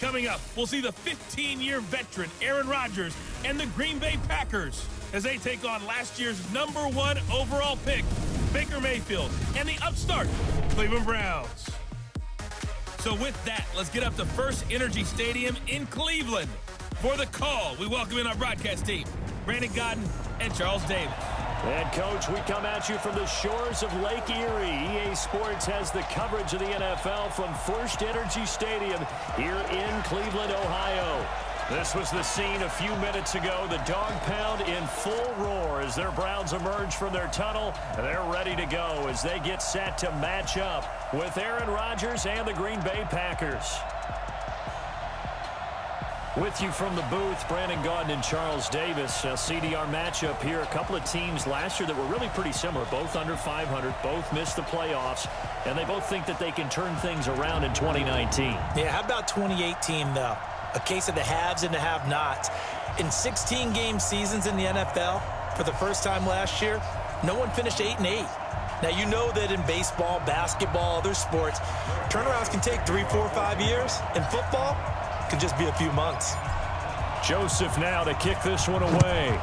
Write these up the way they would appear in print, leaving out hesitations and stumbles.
Coming up, we'll see the 15-year veteran Aaron Rodgers and the Green Bay Packers as they take on last year's #1 overall pick, Baker Mayfield, and the upstart Cleveland Browns. So with that, let's get up to First Energy Stadium in Cleveland. For the call, we welcome in our broadcast team, Brandon Godden and Charles Davis. And, Coach, we come at you from the shores of Lake Erie. EA Sports has the coverage of the NFL from First Energy Stadium here in Cleveland, Ohio. This was the scene a few minutes ago. The dog pound in full roar as their Browns emerge from their tunnel. They're ready to go as they get set to match up with Aaron Rodgers and the Green Bay Packers. With you from the booth, Brandon Gaudin and Charles Davis. CDR matchup here. A couple of teams last year that were really pretty similar. Both under 500, both missed the playoffs, and they both think that they can turn things around in 2019. Yeah, how about 2018, though? A case of the haves and the have-nots. In 16-game seasons in the NFL, for the first time last year, no one finished 8-8. Now, you know that in baseball, basketball, other sports, turnarounds can take 3, 4, 5 years. In football, it can just be a few months. Joseph now to kick this one away.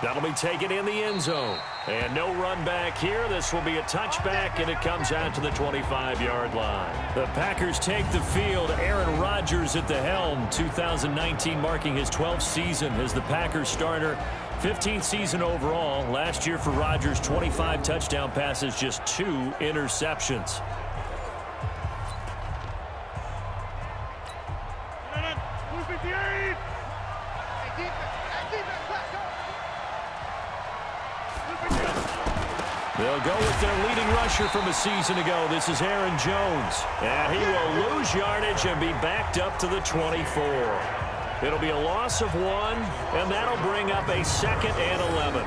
That'll be taken in the end zone. And no run back here. This will be a touchback, and it comes out to the 25-yard line. The Packers take the field. Aaron Rodgers at the helm. 2019 marking his 12th season as the Packers starter. 15th season overall. Last year for Rodgers, 25 touchdown passes, just 2 interceptions. They'll go with their leading rusher from a season ago. This is Aaron Jones. And he will lose yardage and be backed up to the 24. It'll be a loss of 1, and that'll bring up a 2nd and 11.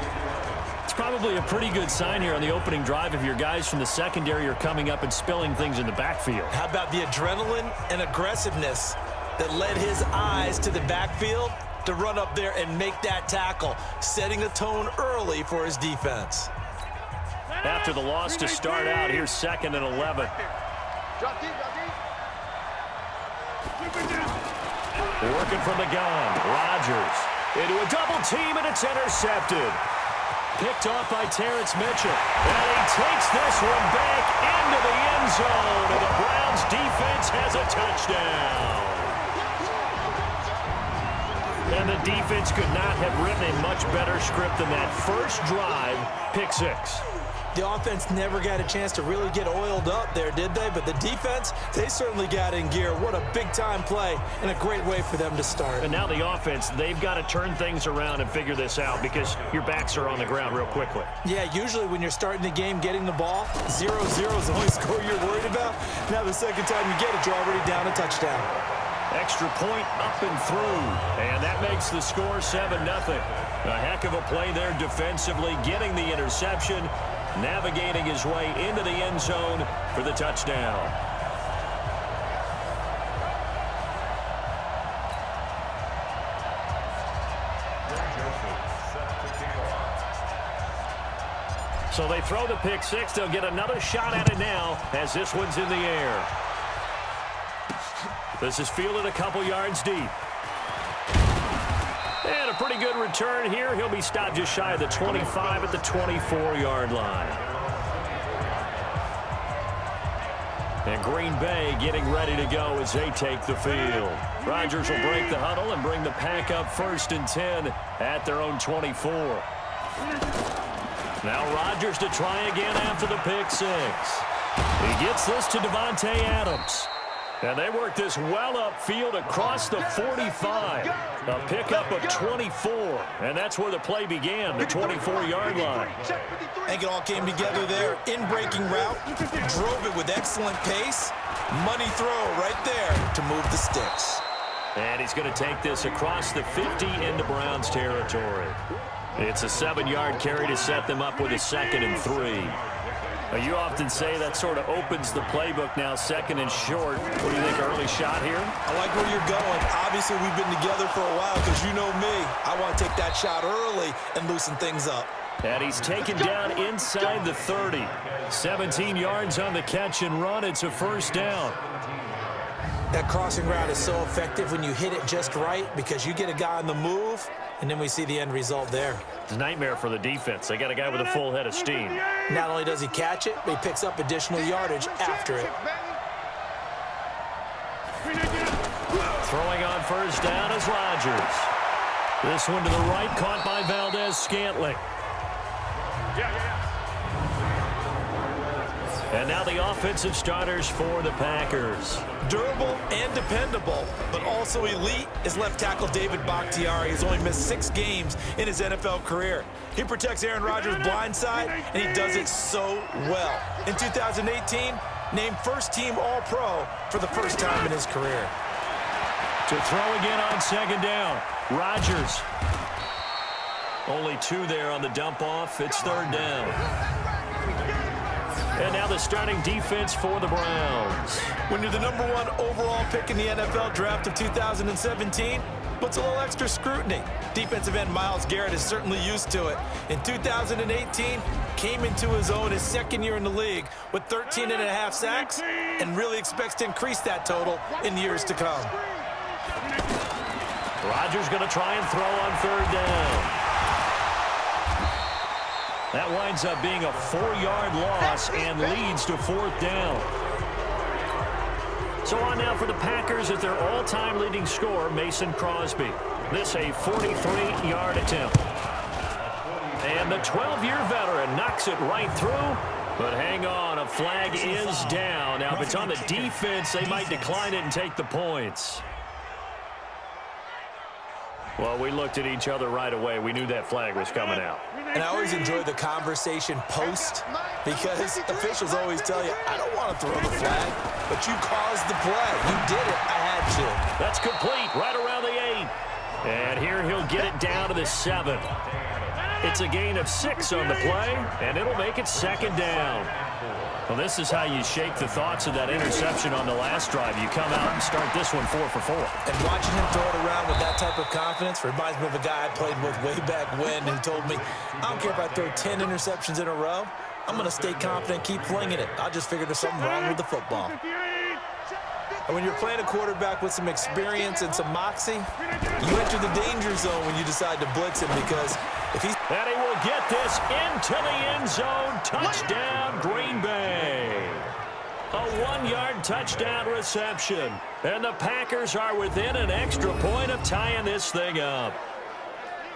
It's probably a pretty good sign here on the opening drive if your guys from the secondary are coming up and spilling things in the backfield. How about the adrenaline and aggressiveness that led his eyes to the backfield to run up there and make that tackle, setting the tone early for his defense. After the loss to start out, here's 2nd and 11. Working from the gun, Rodgers into a double team, and it's intercepted. Picked off by Terrence Mitchell. And he takes this one back into the end zone, and the Browns defense has a touchdown. And the defense could not have written a much better script than that first drive, pick 6. The offense never got a chance to really get oiled up there, did they? But the defense, they certainly got in gear. What a big-time play and a great way for them to start. And now the offense, they've got to turn things around and figure this out because your backs are on the ground real quickly. Yeah, usually when you're starting the game getting the ball, 0-0 is the only score you're worried about. Now the second time you get it, you're already down a touchdown. Extra point up and through, and that makes the score 7-0. A heck of a play there defensively, getting the interception, navigating his way into the end zone for the touchdown. So they throw the pick 6. They'll get another shot at it now as this one's in the air. This is fielded a couple yards deep. And a pretty good return here. He'll be stopped just shy of the 25 at the 24-yard line. And Green Bay getting ready to go as they take the field. Rodgers will break the huddle and bring the pack up 1st and 10 at their own 24. Now Rodgers to try again after the pick 6. He gets this to Devontae Adams. And they work this well upfield across the 45. A pickup of 24. And that's where the play began, the 24-yard line. I think it all came together there. In-breaking route. Drove it with excellent pace. Money throw right there to move the sticks. And he's going to take this across the 50 into Browns territory. It's a 7-yard carry to set them up with a 2nd and 3. You often say that sort of opens the playbook now, 2nd and short. What do you think, early shot here? I like where you're going. Obviously, we've been together for a while because you know me. I want to take that shot early and loosen things up. And he's taken down inside the 30. 17 yards on the catch and run. It's a first down. That crossing route is so effective when you hit it just right because you get a guy on the move, and then we see the end result there. It's a nightmare for the defense. They got a guy with a full head of steam. Not only does he catch it, but he picks up additional yardage after it. Throwing on first down is Rodgers. This one to the right, caught by Valdez-Scantling. And now the offensive starters for the Packers. Durable and dependable, but also elite is left tackle David Bakhtiari. He's only missed 6 games in his NFL career. He protects Aaron Rodgers' blind side, and he does it so well. In 2018, named first-team All-Pro for the first time in his career. To throw again on second down, Rodgers. Only 2 there on the dump off. It's third down. And now the starting defense for the Browns. When you're the #1 overall pick in the NFL draft of 2017, puts a little extra scrutiny. Defensive end Myles Garrett is certainly used to it. In 2018, came into his own his second year in the league with 13.5 sacks and really expects to increase that total in years to come. Rodgers going to try and throw on third down. That winds up being a 4-yard loss and leads to fourth down. So on now for the Packers at their all-time leading scorer, Mason Crosby. This a 43-yard attempt. And the 12-year veteran knocks it right through. But hang on, a flag is down. Now, if it's on the defense, they might decline it and take the points. Well, we looked at each other right away. We knew that flag was coming out. And I always enjoy the conversation post because officials always tell you, I don't want to throw the flag, but you caused the play. You did it. I had to. That's complete right around the 8. And here he'll get it down to the 7. It's a gain of 6 on the play, and it'll make it second down. Well, this is how you shake the thoughts of that interception on the last drive. You come out and start this one 4 for 4. And watching him throw it around with that type of confidence reminds me of a guy I played with way back when who told me, I don't care if I throw 10 interceptions in a row. I'm going to stay confident, keep flinging it. I just figured there's something wrong with the football. And when you're playing a quarterback with some experience and some moxie, you enter the danger zone when you decide to blitz him because if he's... And he will get this into the end zone. Touchdown, Green Bay. A 1-yard touchdown reception. And the Packers are within an extra point of tying this thing up.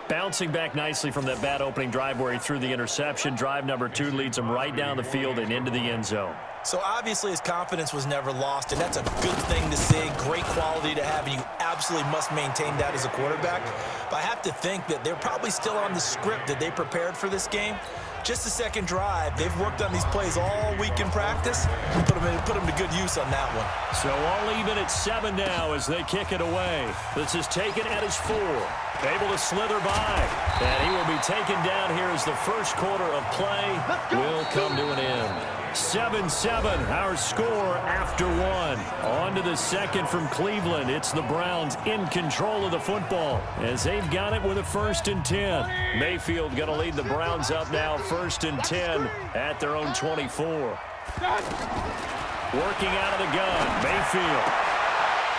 Bouncing back nicely from that bad opening drive where he threw the interception. Drive number 2 leads him right down the field and into the end zone. So obviously his confidence was never lost, and that's a good thing to see, great quality to have, and you absolutely must maintain that as a quarterback. But I have to think that they're probably still on the script that they prepared for this game. Just the second drive, they've worked on these plays all week in practice and put them to good use on that one. So all even at 7 now as they kick it away. This is taken at his 4. Able to slither by. And he will be taken down here as the first quarter of play will come to an end. 7-7, our score after 1. On to the second from Cleveland. It's the Browns in control of the football as they've got it with a 1st and 10. Mayfield going to lead the Browns up now 1st and 10 at their own 24. Working out of the gun, Mayfield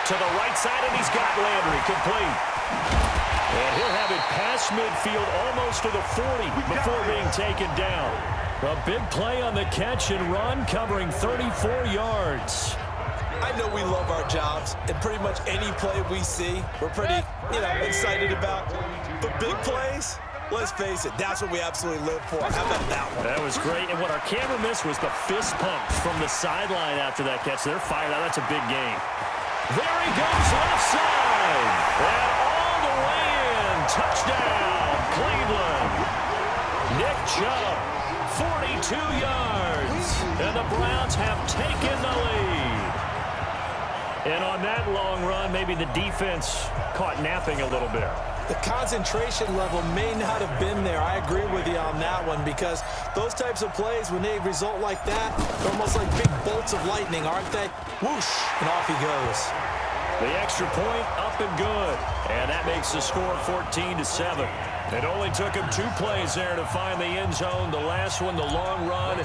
to the right side, and he's got Landry complete. And he'll have it past midfield almost to the 40 before being taken down. A big play on the catch and run, covering 34 yards. I know we love our jobs, and pretty much any play we see, we're pretty, excited about. But big plays, let's face it, that's what we absolutely live for. How about that one? That was great, and what our camera missed was the fist pumps from the sideline after that catch. They're fired out. That's a big game. There he goes, left side. And all the way in. Touchdown, Cleveland. Nick Chubb. 42 yards, and the Browns have taken the lead. And on that long run, maybe the defense caught napping a little bit. The concentration level may not have been there. I agree with you on that one because those types of plays, when they result like that, they're almost like big bolts of lightning, aren't they? Whoosh, and off he goes. The extra point up and good. And that makes the score 14-7. It only took him 2 plays there to find the end zone. The last one, the long run,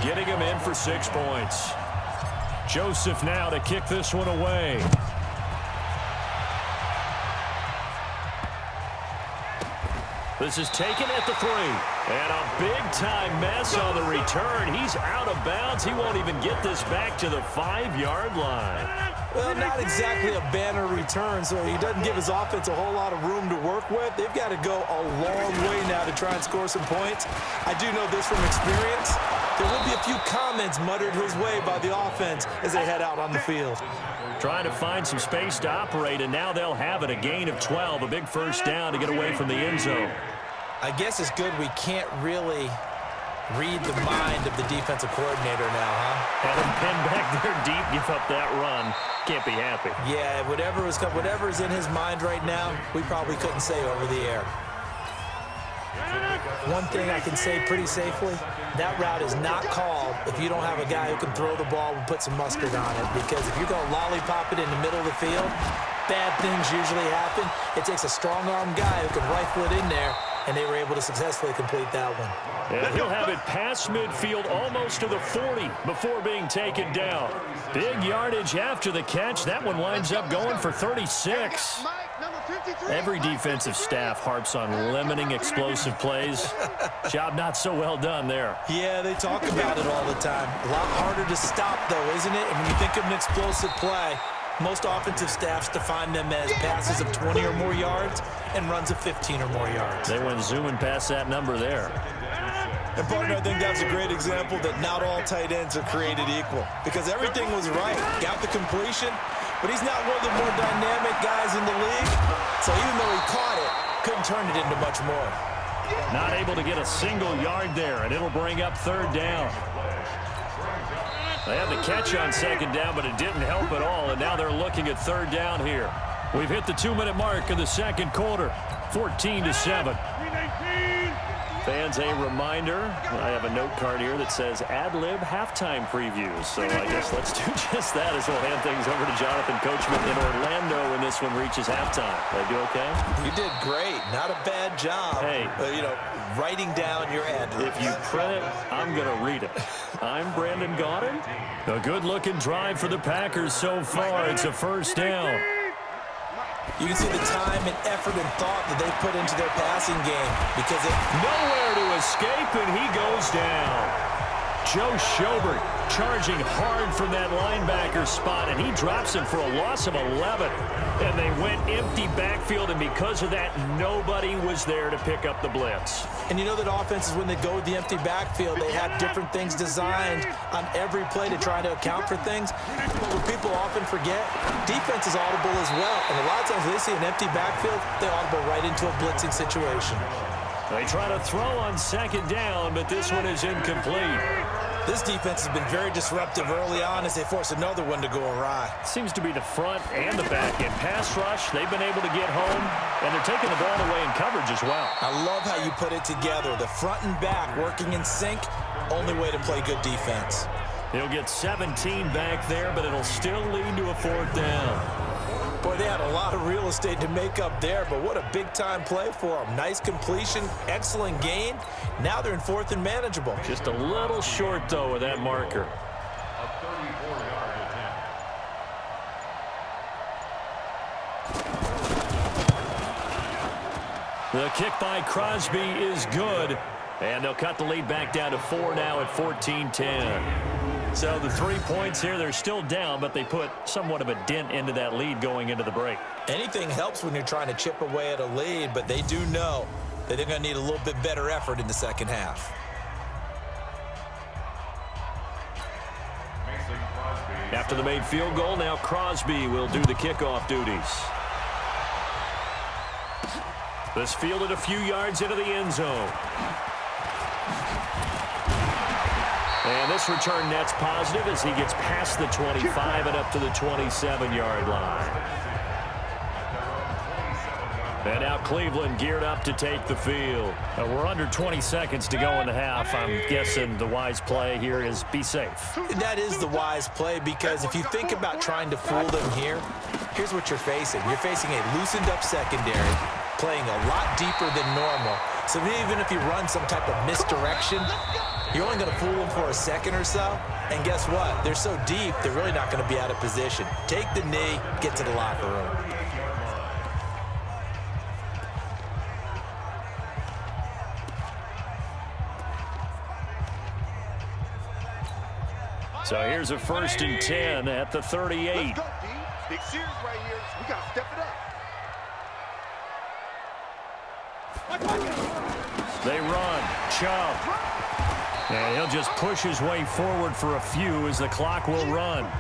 getting him in for 6 points. Joseph now to kick this one away. This is taken at the 3. And a big-time mess on the return. He's out of bounds. He won't even get this back to the 5-yard line. Well, not exactly a banner return, so he doesn't give his offense a whole lot of room to work with. They've got to go a long way now to try and score some points. I do know this from experience. There will be a few comments muttered his way by the offense as they head out on the field. Trying to find some space to operate, and now they'll have it. A gain of 12, a big first down to get away from the end zone. I guess it's good we can't really read the mind of the defensive coordinator now, huh? Had him pinned back there deep, give up that run. Can't be happy. Yeah, whatever is in his mind right now, we probably couldn't say over the air. One thing I can say pretty safely, that route is not called if you don't have a guy who can throw the ball and put some mustard on it. Because if you're going to lollipop it in the middle of the field, bad things usually happen. It takes a strong-arm guy who can rifle it in there, and they were able to successfully complete that one. And he'll have it past midfield almost to the 40 before being taken down. Big yardage after the catch. That one winds up going for 36. Every defensive staff harps on limiting explosive plays. Job not so well done there. Yeah, they talk about it all the time. A lot harder to stop, though, isn't it? And when you think of an explosive play, most offensive staffs define them as passes of 20 or more yards and runs of 15 or more yards. They went zooming past that number there. And partner, I think that's a great example that not all tight ends are created equal, because everything was right. Got the completion, but he's not one of the more dynamic guys in the league. So even though he caught it, couldn't turn it into much more. Not able to get a single yard there, and it'll bring up 3rd down. They had the catch on 2nd down, but it didn't help at all, and now they're looking at 3rd down here. We've hit the 2-minute mark of the 2nd quarter, 14-7. Fans, a reminder, I have a note card here that says ad-lib halftime previews. So I guess let's do just that as we'll hand things over to Jonathan Coachman in Orlando when this one reaches halftime. Did I do okay? You did great. Not a bad job. Hey. Writing down your ad-libs. If you print it, I'm going to read it. I'm Brandon Gaudin. A good-looking drive for the Packers so far. It's a 1st down. You can see the time and effort and thought that they put into their passing game, because nowhere to escape, and he goes down. Joe Schobert charging hard from that linebacker spot, and he drops him for a loss of 11. And they went empty backfield, and because of that, nobody was there to pick up the blitz. And you know that offenses, when they go with the empty backfield, they have different things designed on every play to try to account for things. But what people often forget, defense is audible as well. And a lot of times when they see an empty backfield, they audible right into a blitzing situation. They try to throw on 2nd down, but this one is incomplete. This defense has been very disruptive early on as they force another one to go awry. Seems to be the front and the back end. Pass rush, they've been able to get home, and they're taking the ball away in coverage as well. I love how you put it together. The front and back working in sync, only way to play good defense. He'll get 17 back there, but it'll still lead to a 4th down. Boy, they had a lot of real estate to make up there, but what a big-time play for them. Nice completion, excellent gain. Now they're in 4th and manageable. Just a little short, though, with that marker. The kick by Crosby is good, and they'll cut the lead back down to 4 now at 14-10. So the 3 points here, they're still down, but they put somewhat of a dent into that lead going into the break. Anything helps when you're trying to chip away at a lead, but they do know that they're going to need a little bit better effort in the 2nd half. After the made field goal, now Crosby will do the kickoff duties. This fielded a few yards into the end zone. And this return net's positive as he gets past the 25 and up to the 27-yard line. And now Cleveland geared up to take the field. We're under 20 seconds to go in the half. I'm guessing the wise play here is be safe. That is the wise play, because if you think about trying to fool them here, Here's what you're facing. You're facing a loosened-up secondary, playing a lot deeper than normal. So even if you run some type of misdirection, you're only going to fool them for a second or so. And guess what? They're so deep, they're really not going to be out of position. Take the knee, get to the locker room. So here's a 1st and 10 at the 38. Let's go, D. Big series right here. We got to step it up. They run. Chubb. And he'll just push his way forward for a few as the clock will run.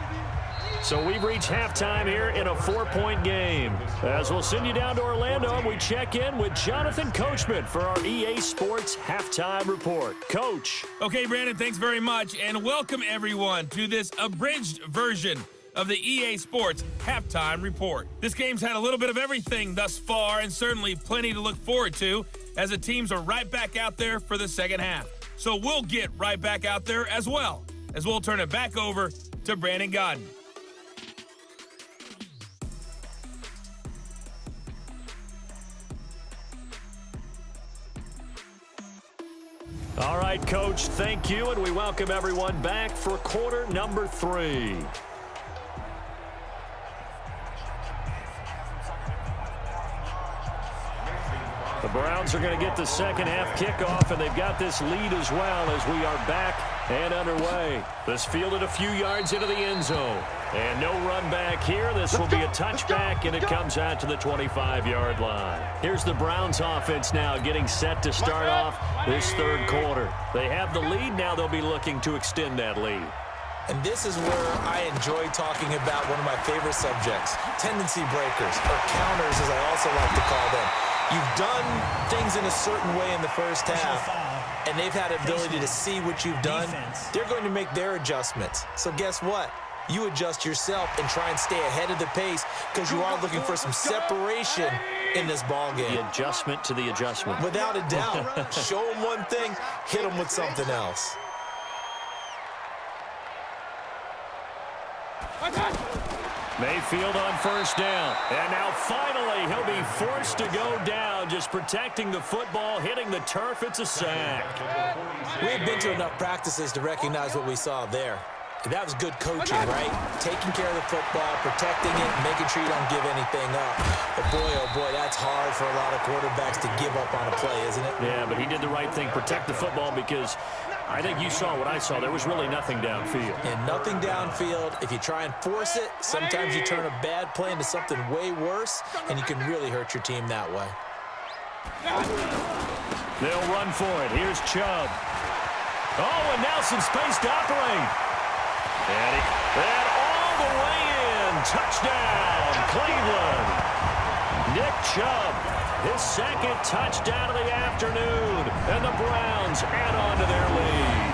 So we've reached halftime here in a 4-point game. As we'll send you down to Orlando, we check in with Jonathan Coachman for our EA Sports Halftime Report. Coach. Okay, Brandon, thanks very much, and welcome everyone to this abridged version of the EA Sports Halftime Report. This game's had a little bit of everything thus far, and certainly plenty to look forward to, as the teams are right back out there for the second half. So we'll get right back out there as well, as we'll turn it back over to Brandon Godden. All right, Coach, thank you, and we welcome everyone back for quarter number 3. The Browns are going to get the second half kickoff, and they've got this lead as well as we are back and underway. This fielded a few yards into the end zone. And no run back here. This will be a touchback, and it comes out to the 25-yard line. Here's the Browns offense now getting set to start off this third quarter. They have the lead. Now they'll be looking to extend that lead. And this is where I enjoy talking about one of my favorite subjects, tendency breakers, or counters as I also like to call them. You've done things in a certain way in the first half, and they've had ability to see what you've done. They're going to make their adjustments. So guess what? You adjust yourself and try and stay ahead of the pace because you are looking for some separation in this ball game. The adjustment to the adjustment. Without a doubt. Show them one thing, hit them with something else. Mayfield on first down. And now finally he'll be forced to go down, just protecting the football, hitting the turf. It's a sack. We've been to enough practices to recognize what we saw there. That was good coaching, right? Taking care of the football, protecting it, making sure you don't give anything up. But boy, oh boy, that's hard for a lot of quarterbacks to give up on a play, isn't it? Yeah, but he did the right thing, protect the football, because I think you saw what I saw. There was really nothing downfield. And nothing downfield. If you try and force it, sometimes you turn a bad play into something way worse, and you can really hurt your team that way. They'll run for it. Here's Chubb. Oh, and now some space to operate. And all the way in. Touchdown, Cleveland. Nick Chubb, his second touchdown of the afternoon. And the Browns add on to their lead.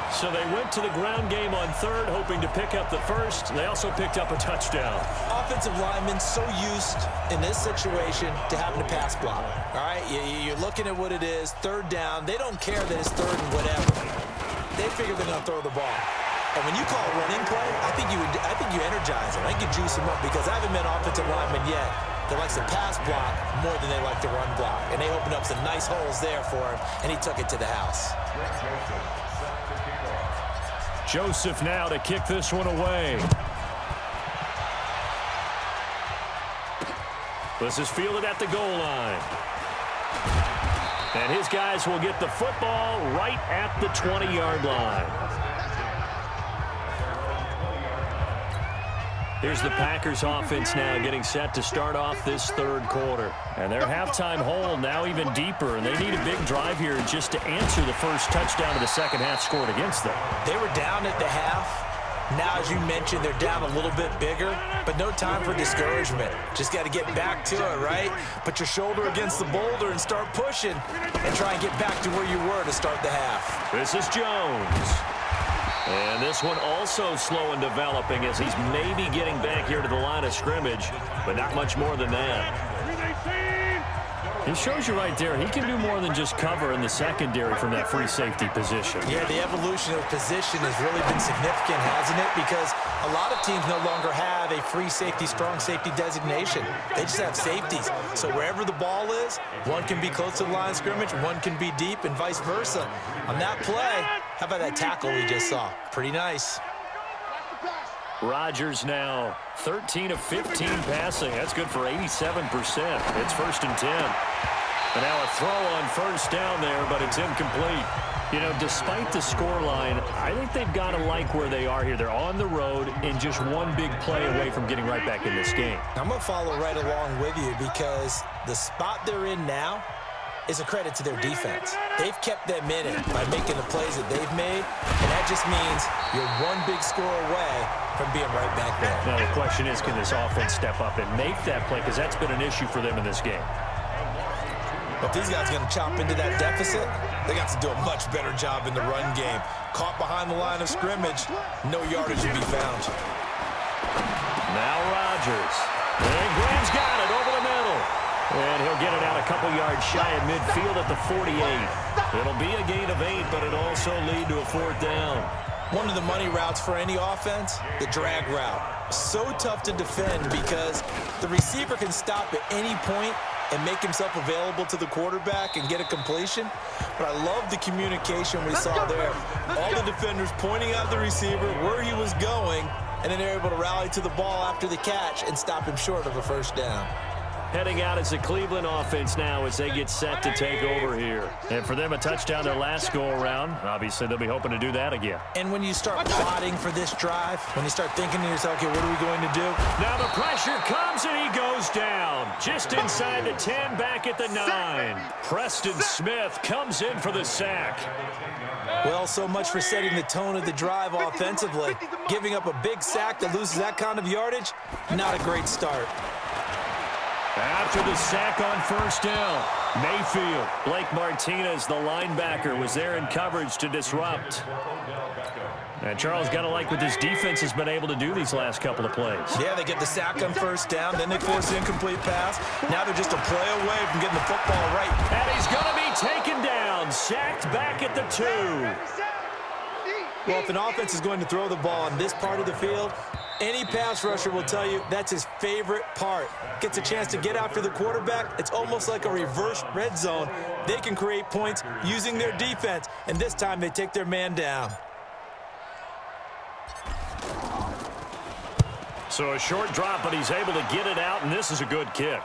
So they went to the ground game on third, hoping to pick up the first. They also picked up a touchdown. Offensive linemen so used in this situation to having to pass block. All right, you're looking at what it is, third down. They don't care that it's third and whatever. They figure they're going to throw the ball. And when you call a running play, I think you energize them. I think you juice them up because I haven't met offensive linemen yet that likes to pass block more than they like to run block. And they opened up some nice holes there for him, and he took it to the house. Joseph now to kick this one away. This is fielded at the goal line. And his guys will get the football right at the 20-yard line. Here's the Packers offense now getting set to start off this third quarter. And their halftime hole now even deeper, and they need a big drive here just to answer the first touchdown of the second half scored against them. They were down at the half. Now, as you mentioned, they're down a little bit bigger, but no time for discouragement. Just got to get back to it, right? Put your shoulder against the boulder and start pushing and try and get back to where you were to start the half. This is Jones. And this one also slow in developing as he's maybe getting back here to the line of scrimmage, but not much more than that. He shows you right there, he can do more than just cover in the secondary from that free safety position. Yeah, the evolution of position has really been significant, hasn't it? Because A lot of teams no longer have a free safety, strong safety designation. They just have safeties. So wherever the ball is, one can be close to the line of scrimmage, one can be deep, and vice versa. On that play, how about that tackle we just saw? Pretty nice. Rodgers now 13 of 15 passing. That's good for 87%. It's 1st and 10. And now a throw on first down there, but it's incomplete. You know, despite the scoreline, I think they've got to like where they are here. They're on the road and just one big play away from getting right back in this game. I'm going to follow right along with you because the spot they're in now is a credit to their defense. They've kept them in it by making the plays that they've made, and that just means you're one big score away from being right back there. Now the question is, can this offense step up and make that play? Because that's been an issue for them in this game. If these guys are going to chop into that deficit, they got to do a much better job in the run game. Caught behind the line of scrimmage, no yardage to be found. Now Rodgers. And Graham's got it over the middle. And he'll get it out a couple yards shy of midfield at the 48. It'll be a gain of 8, but it'll also lead to a 4th down. One of the money routes for any offense, the drag route. So tough to defend because the receiver can stop at any point and make himself available to the quarterback and get a completion. But I love the communication we saw there. All the defenders pointing out the receiver, where he was going, and then they're able to rally to the ball after the catch and stop him short of a first down. Heading out as the Cleveland offense now as they get set to take over here. And for them, a touchdown their last go-around. Obviously, they'll be hoping to do that again. And when you start plotting for this drive, when you start thinking to yourself, okay, what are we going to do? Now the pressure comes and he goes down. Just inside the 10, back at the 9. Preston Smith comes in for the sack. Well, so much for setting the tone of the drive offensively. Giving up a big sack that loses that kind of yardage, not a great start. After the sack on first down, Mayfield. Blake Martinez, the linebacker, was there in coverage to disrupt. And Charles, got to like what this defense has been able to do these last couple of plays. Yeah, they get the sack on first down, then they force an incomplete pass. Now they're just a play away from getting the football right. And he's going to be taken down, sacked back at the 2. Well, if an offense is going to throw the ball on this part of the field, any pass rusher will tell you that's his favorite part. Gets a chance to get after the quarterback. It's almost like a reverse red zone. They can create points using their defense, and this time they take their man down. So a short drop, but he's able to get it out, and this is a good kick.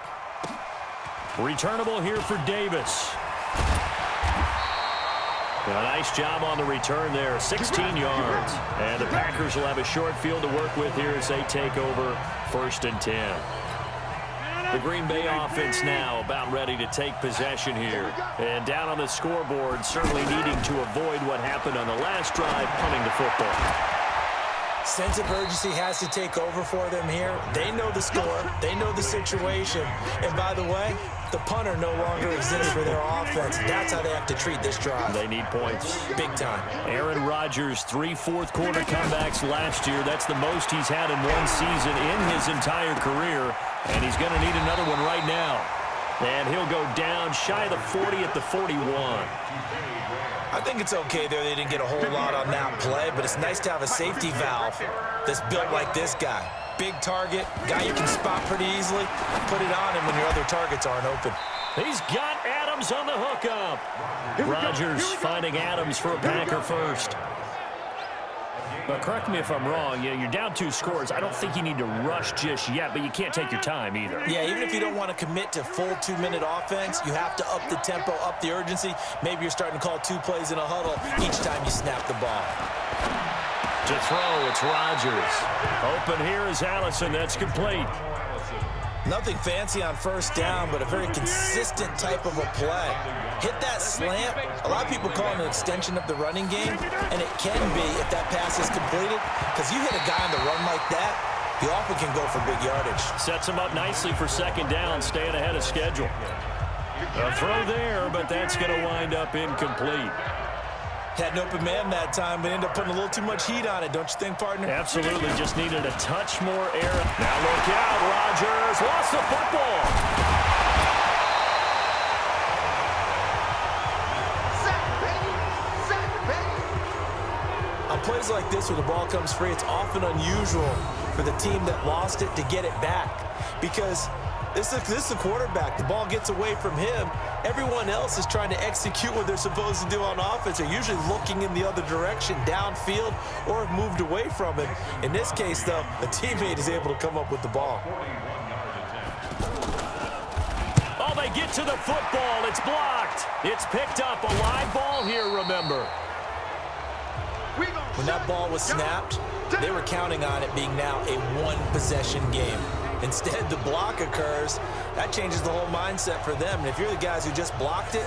Returnable here for Davis. A nice job on the return there, 16 yards. And the Packers will have a short field to work with here as they take over 1st and 10. The Green Bay offense now about ready to take possession here. And down on the scoreboard, certainly needing to avoid what happened on the last drive, punting the football. Sense of urgency has to take over for them here. They know the score. They know the situation. And by the way, the punter no longer exists for their offense. That's how they have to treat this drive. They need points. Big time. Aaron Rodgers, 3 fourth-quarter comebacks last year. That's the most he's had in one season in his entire career. And he's going to need another one right now. And he'll go down shy of the 40 at the 41. I think it's okay there. They didn't get a whole lot on that play, but it's nice to have a safety valve that's built like this guy. Big target, guy you can spot pretty easily. Put it on him when your other targets aren't open. He's got Adams on the hookup. Rodgers finding Adams for a Packer first. But correct me if I'm wrong, you're down 2 scores. I don't think you need to rush just yet, but you can't take your time either. Yeah, even if you don't want to commit to full 2-minute offense, you have to up the tempo, up the urgency. Maybe you're starting to call 2 plays in a huddle each time you snap the ball. To throw, it's Rodgers. Open here is Allison. That's complete. Nothing fancy on first down, but a very consistent type of a play. Hit that slant. A lot of people call it an extension of the running game, and it can be if that pass is completed, because you hit a guy on the run like that, he often can go for big yardage. Sets him up nicely for 2nd down, staying ahead of schedule. A throw there, but that's going to wind up incomplete. Had an open man that time, but ended up putting a little too much heat on it, don't you think, partner? Absolutely, just needed a touch more air. Now look out, Rodgers lost the football. On play plays like this where the ball comes free, it's often unusual for the team that lost it to get it back because this is the quarterback. The ball gets away from him. Everyone else is trying to execute what they're supposed to do on offense. They're usually looking in the other direction, downfield, or have moved away from it. In this case, though, a teammate is able to come up with the ball. Oh, they get to the football. It's blocked. It's picked up. A live ball here, remember. When that ball was snapped, they were counting on it being now a one-possession game. Instead, the block occurs. That changes the whole mindset for them. And if you're the guys who just blocked it,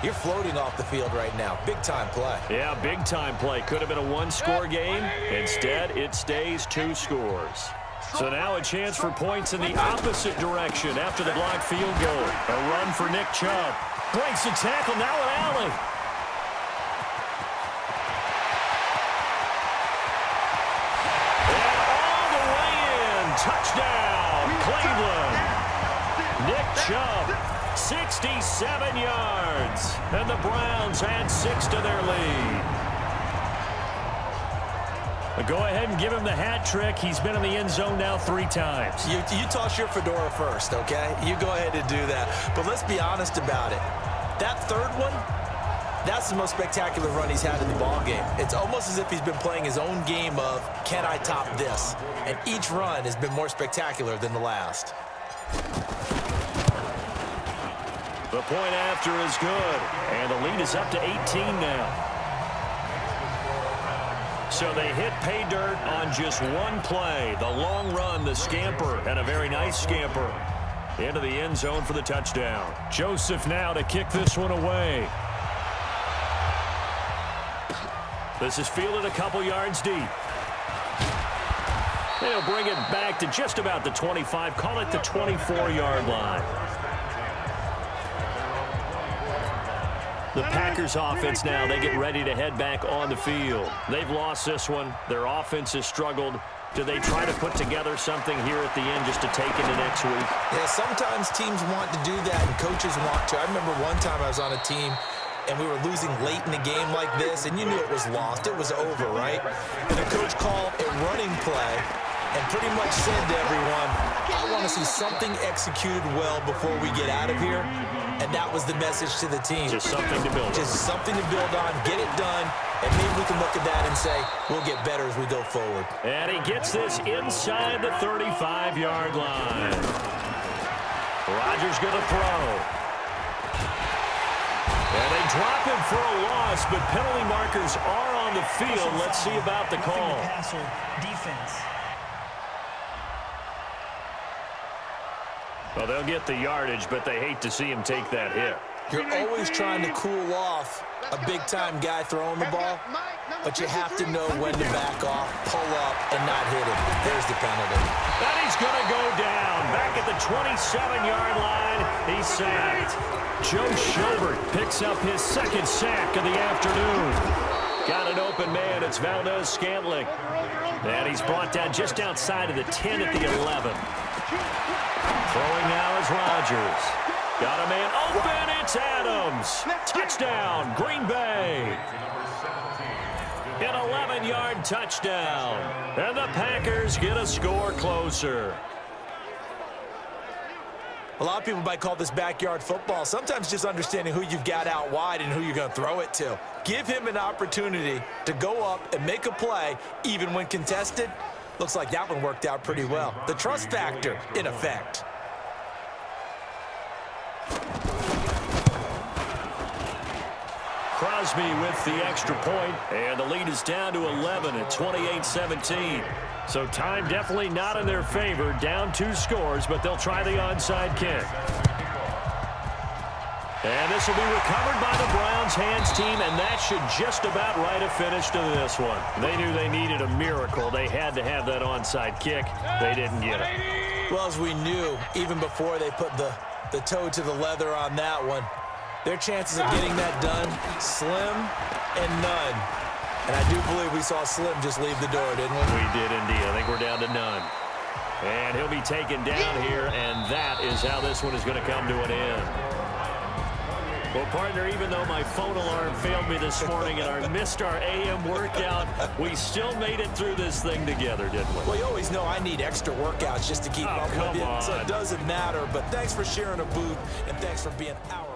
you're floating off the field right now. Big-time play. Yeah, big-time play. Could have been a one-score game. Instead, it stays 2 scores. So now a chance for points in the opposite direction after the blocked field goal. A run for Nick Chubb. Breaks the tackle, now an alley. And all the way in. Touchdown, Cleveland. Nick Chubb, 67 yards. And the Browns add 6 to their lead. Go ahead and give him the hat trick. He's been in the end zone now 3 times. You toss your fedora first, okay? You go ahead and do that. But let's be honest about it. That third one, that's the most spectacular run he's had in the ballgame. It's almost as if he's been playing his own game of, can I top this? And each run has been more spectacular than the last. The point after is good. And the lead is up to 18 now. So they hit pay dirt on just one play. The long run, the scamper, and a very nice scamper into the end zone for the touchdown. Joseph now to kick this one away. This is fielded a couple yards deep. They'll bring it back to just about the 25. Call it the 24-yard line. The Packers offense now, they get ready to head back on the field. They've lost this one. Their offense has struggled. Do they try to put together something here at the end just to take into next week? Yeah, sometimes teams want to do that and coaches want to. I remember one time I was on a team and we were losing late in the game like this, and you knew it was lost. It was over, right? And the coach called a running play and pretty much said to everyone, I want to see something executed well before we get out of here. And that was the message to the team. Just something to build on. Just something to build on, get it done, and maybe we can look at that and say, we'll get better as we go forward. And he gets this inside the 35-yard line. Rodgers going to throw. And they drop him for a loss, but penalty markers are on the field. Let's see about the call. Passer defense. Well, they'll get the yardage, but they hate to see him take that hit. You're always trying to cool off a big-time guy throwing the ball, but you have to know when to back off, pull up, and not hit him. There's the penalty. And he's going to go down. Back at the 27-yard line, he's sacked. Joe Schobert picks up his 2nd sack of the afternoon. Got an open man. It's Valdez-Scantling. And he's brought down just outside of the 10 at the 11. Throwing now is Rodgers. Got a man open. It's Adams. Touchdown, Green Bay. An 11-yard touchdown. And the Packers get a score closer. A lot of people might call this backyard football. Sometimes just understanding who you've got out wide and who you're going to throw it to. Give him an opportunity to go up and make a play, even when contested. Looks like that one worked out pretty well. The trust factor, in effect. Crosby with the extra point, and the lead is down to 11 at 28-17. So time definitely not in their favor. Down 2 scores, but they'll try the onside kick. And this will be recovered by the Browns hands team, and that should just about write a finish to this one. They knew they needed a miracle. They had to have that onside kick. They didn't get it. Well, as we knew, even before they put the toe to the leather on that one, their chances of getting that done, slim and none. And I do believe we saw Slim just leave the door, didn't we? We did indeed. I think we're down to none. And he'll be taken down here, and that is how this one is going to come to an end. Well, partner, even though my phone alarm failed me this morning and I missed our AM workout, we still made it through this thing together, didn't we? Well, you always know I need extra workouts just to keep up with it, so it doesn't matter. But thanks for sharing a booth, and thanks for being our